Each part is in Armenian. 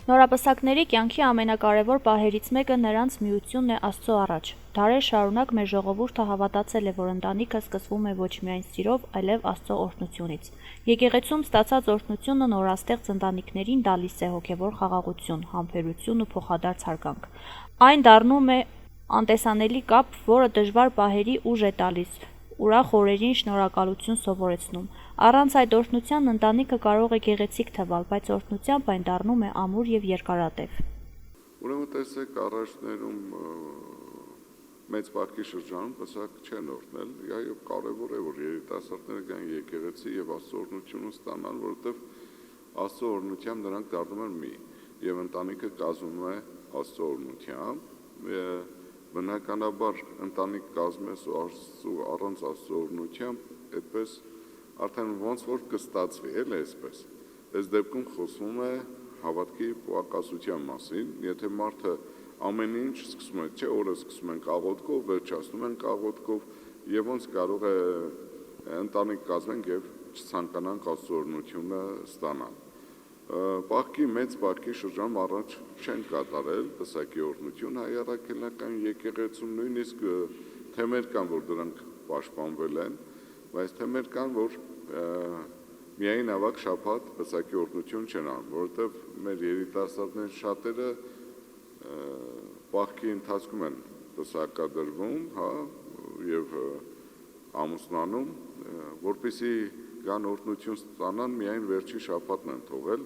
Նորապսակների կյանքի ամենակարևոր պահերից մեկը նրանց միությունն է Աստծո առաջ։ Դարեր շարունակ մեր ժողովուրդը հավատացել է, որ ընտանիքը սկսվում է ոչ միայն սիրով, այլև Աստծո օրհնությունից։ Եկեղեցում ստացած օրհնությունը նորաստեղծ ընտանիքներին տալիս է հոգևոր խաղաղություն, համբերություն ու փոխադարձ հարգանք։ Այն դառնում է անտեսանելի կապ, որը դժվար պահերի ուժ է տալիս, ուրախ օրերին շնորհակալություն սովորեցնում։ Առանց այդ օրհնության ընտանիքը կարող է գեղեցիկ թվալ, բայց օրհնությամբ այն դառնում է ամուր եւ երկարատև։ Ուրեմն տեսեք, առաջներում մեծ բակի շրջանում պսակ չեն օրհնել, այո, կարևոր է, որ երիտասարդները գան եկեղեցի եւ Աստծո օրհնությունը ստանան, որովհետեւ Աստծո օրհնությամբ նրանք դառնում են մի եւ ընտանիքը կազմվում է Աստծո օրհնությամբ։ Բնականաբար ընտանիք կազմես ու առանց Աստծո օրհնությամբ, այդպես արդեն ոնց որ կստացվի, էլ է այսպես։ Այս դեպքում խոսվում է հավատքի պակասության մասին, եթե մարդը ամեն ինչ սկսում է, չէ, օրը սկսում են աղոթքով, վերջացնում են աղոթքով, եւ ոնց կարող է ընտանիք կազմենք եւ չցանկանանք Աստծո օրհնությունը ստանալ։ Մեծ բակի շրջանում առաջ չեն կատարել պսակի օրհնություն, հայ առաքելական եկեղեցում նույնիսկ թեմեր կան, որ դրանք պաշտպանվել են, բայց թեմեր կան, որ միայն ավակ շաբաթ պսակի օրհնություն չեն անում, որովհետև մեր երիտասարդներ շատերը պահքի ընթացքում են պսակադրվում, հա, եւ ամուսնանում, որպեսզի կան օրհնություն ստանան, միայն վերջի շաբաթն են թողել,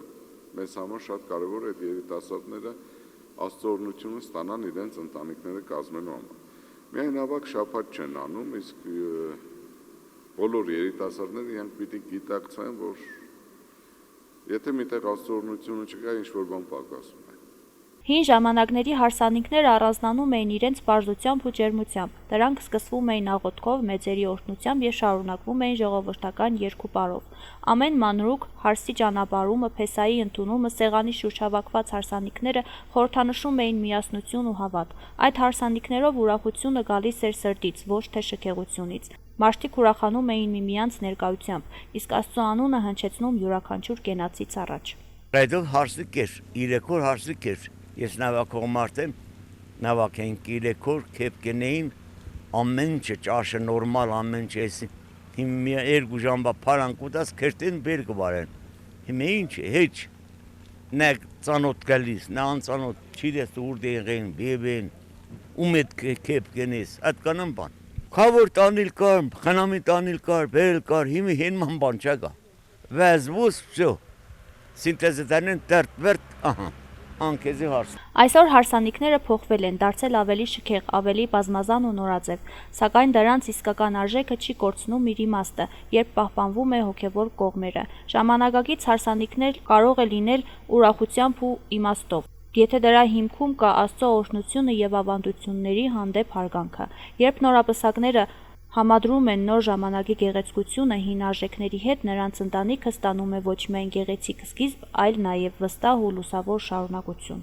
մեզ համար շատ կարևոր է այդ երիտասարդները Աստծո օրհնությունը ստանան իրենց ընտանիքները կազմելու համար։ Միայն ավակ շաբաթ չեն անում, իսկ բոլոր երիտասարդները իրանք պիտի գիտակցեն, որ եթե միտեղ Աստծո օրհնությունը չկա, ինչ-որ բան պակասում է։ Հին ժամանակների հարսանիքները առանձնանում էին իրենց պարզությամբ ու ջերմությամբ։ Դրանք սկսվում էին աղոթքով, մեծերի օրհնությամբ եւ շարունակվում էին ժողովրդական երգուպարով։ Ամեն մանրուք, հարսի ճանապարհումը, փեսայի ընդունումը, սեղանի շուրջ հավաքված հարսանիքները խորհրդանշում էին միասնություն ու հավատ։ Այդ հարսանիքներով ուրախությունը գալիս էր սրտից, ոչ թե շքեղությունից։ Մարդիկ ուրախանում էին միմյանց ներկայությամբ, իսկ Աստծո անունը հնչեցնում յուրաքանչյուր կենացից առաջ։ Այդով հարսիկ էր, 3 օր հարսիկ էր։ Ես նավակող մարդ եմ, նավակենք 3 օր քեփ կենեին, ամեն ինչ ճաշը նորմալ, ամեն ինչ էսի։ Հիմա 2 ժամվա փարանք ուտած քերտեն բեր կվարեն։ Հիմա ինչ է, հեչ։ Նա ծանոթ գալիս, նա անծանոթ, չիրես ուր դեղեն, բեբեն, ում էդ քեփ կենես, այդքան բան։ Քավոր տանիլ կար, խնամի տանիլ կար, բերել կար, հիմա հենման բան չկա։ Վազվուս, всё։ Սինտեզետանեն դերտ, ահա, անքեզի հարս։ Այսօր հարսանիքները փոխվել են, դարձել ավելի շքեղ, ավելի բազմազան ու նորաձև, սակայն դրանց իսկական արժեքը չի կորցնում իր իմաստը, երբ պահպանվում է հոգևոր կողմերը։ Ժամանակակից հարսանիքներ կարող է լինել ուրախությամբ ու իմաստով, եթե դրա հիմքում կա Աստծո օրհնությունը եւ ավանդությունների հանդեպ հարգանքը։ Երբ նորապսակները համադրում են նոր ժամանակի գեղեցկությունը հին արժեքների հետ, նրանց ընտանիքը ստանում է ոչ միայն գեղեցիկ սկիզբ, այլ նաև վստահ ու լուսավոր շարունակություն։